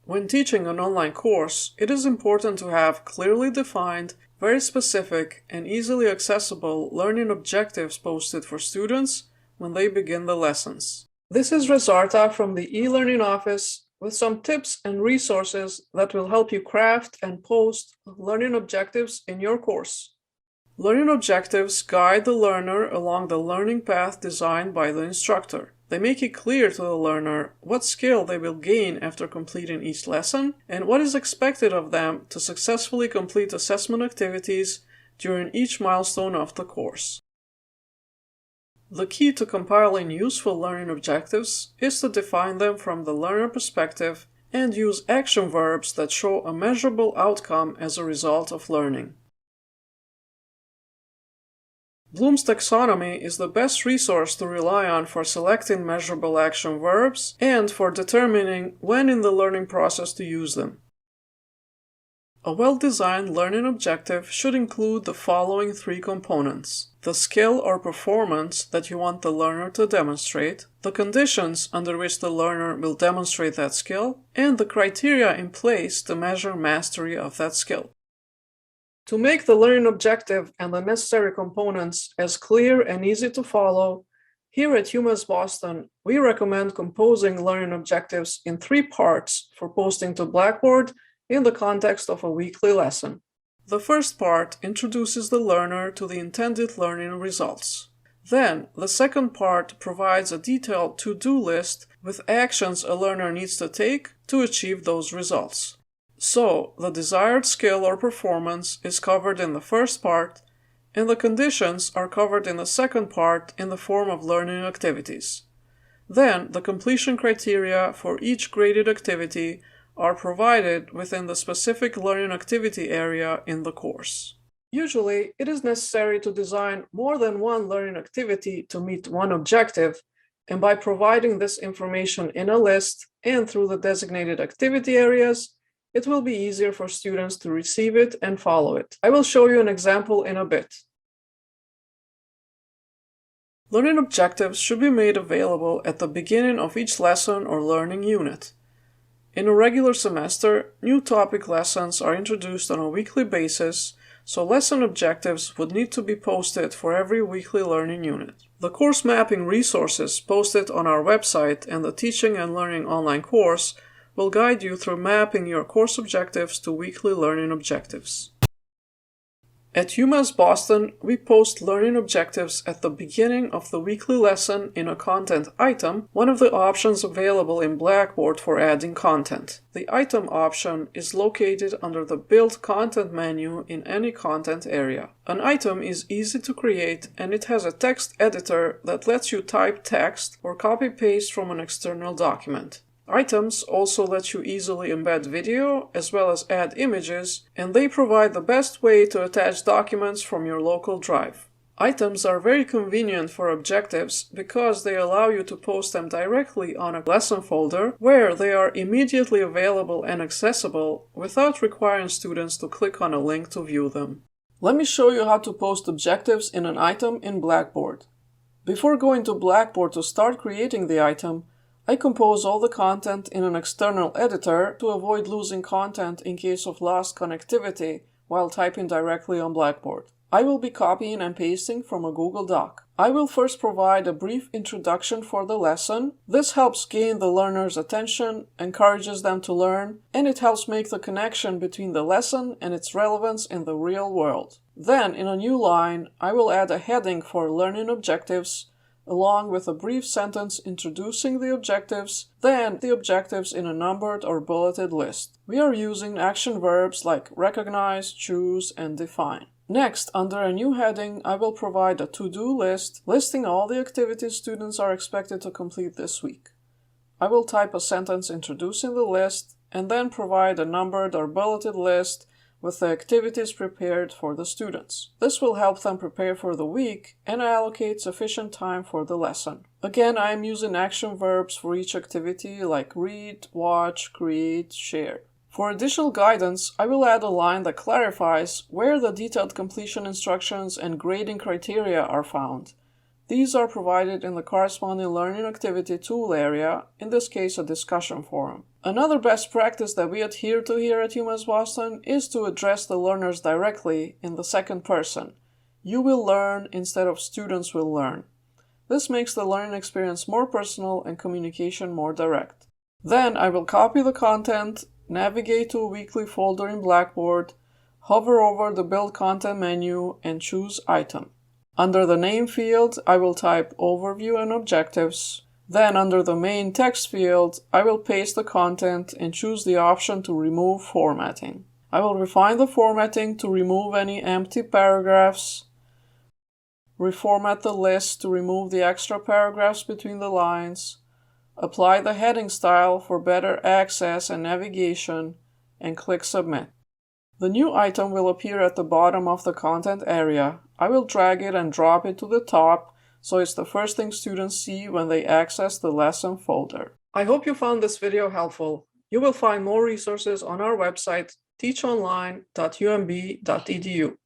When teaching an online course, it is important to have clearly defined, very specific, and easily accessible learning objectives posted for students when they begin the lessons. This is Rezarta from the e-learning office with some tips and resources that will help you craft and post learning objectives in your course. Learning objectives guide the learner along the learning path designed by the instructor. They make it clear to the learner what skill they will gain after completing each lesson and what is expected of them to successfully complete assessment activities during each milestone of the course. The key to compiling useful learning objectives is to define them from the learner perspective and use action verbs that show a measurable outcome as a result of learning. Bloom's taxonomy is the best resource to rely on for selecting measurable action verbs and for determining when in the learning process to use them. A well-designed learning objective should include the following three components: the skill or performance that you want the learner to demonstrate, the conditions under which the learner will demonstrate that skill, and the criteria in place to measure mastery of that skill. To make the learning objective and the necessary components as clear and easy to follow, here at UMass Boston, we recommend composing learning objectives in 3 parts for posting to Blackboard in the context of a weekly lesson. The first part introduces the learner to the intended learning results. Then, the second part provides a detailed to-do list with actions a learner needs to take to achieve those results. So, the desired skill or performance is covered in the first part, and the conditions are covered in the second part in the form of learning activities. Then, the completion criteria for each graded activity are provided within the specific learning activity area in the course. Usually, it is necessary to design more than one learning activity to meet one objective, and by providing this information in a list and through the designated activity areas, it will be easier for students to receive it and follow it. I will show you an example in a bit. Learning objectives should be made available at the beginning of each lesson or learning unit. In a regular semester, new topic lessons are introduced on a weekly basis, so lesson objectives would need to be posted for every weekly learning unit. The course mapping resources posted on our website and the Teaching and Learning online course will guide you through mapping your course objectives to weekly learning objectives. At UMass Boston, we post learning objectives at the beginning of the weekly lesson in a content item, one of the options available in Blackboard for adding content. The item option is located under the Build Content menu in any content area. An item is easy to create, and it has a text editor that lets you type text or copy-paste from an external document. Items also let you easily embed video as well as add images, and they provide the best way to attach documents from your local drive. Items are very convenient for objectives because they allow you to post them directly on a lesson folder where they are immediately available and accessible without requiring students to click on a link to view them. Let me show you how to post objectives in an item in Blackboard. Before going to Blackboard to start creating the item, I compose all the content in an external editor to avoid losing content in case of lost connectivity while typing directly on Blackboard. I will be copying and pasting from a Google Doc. I will first provide a brief introduction for the lesson. This helps gain the learner's attention, encourages them to learn, and it helps make the connection between the lesson and its relevance in the real world. Then, in a new line, I will add a heading for learning objectives, along with a brief sentence introducing the objectives, then the objectives in a numbered or bulleted list. We are using action verbs like recognize, choose, and define. Next, under a new heading, I will provide a to-do list listing all the activities students are expected to complete this week. I will type a sentence introducing the list and then provide a numbered or bulleted list with the activities prepared for the students. This will help them prepare for the week and allocate sufficient time for the lesson. Again, I am using action verbs for each activity like read, watch, create, share. For additional guidance, I will add a line that clarifies where the detailed completion instructions and grading criteria are found. These are provided in the corresponding Learning Activity Tool area, in this case a discussion forum. Another best practice that we adhere to here at UMass Boston is to address the learners directly in the second person. You will learn instead of students will learn. This makes the learning experience more personal and communication more direct. Then I will copy the content, navigate to a weekly folder in Blackboard, hover over the Build Content menu, and choose Item. Under the Name field, I will type Overview and Objectives. Then under the Main Text field, I will paste the content and choose the option to remove formatting. I will refine the formatting to remove any empty paragraphs, reformat the list to remove the extra paragraphs between the lines, apply the heading style for better access and navigation, and click Submit. The new item will appear at the bottom of the content area. I will drag it and drop it to the top, so it's the first thing students see when they access the lesson folder. I hope you found this video helpful. You will find more resources on our website, teachonline.umb.edu.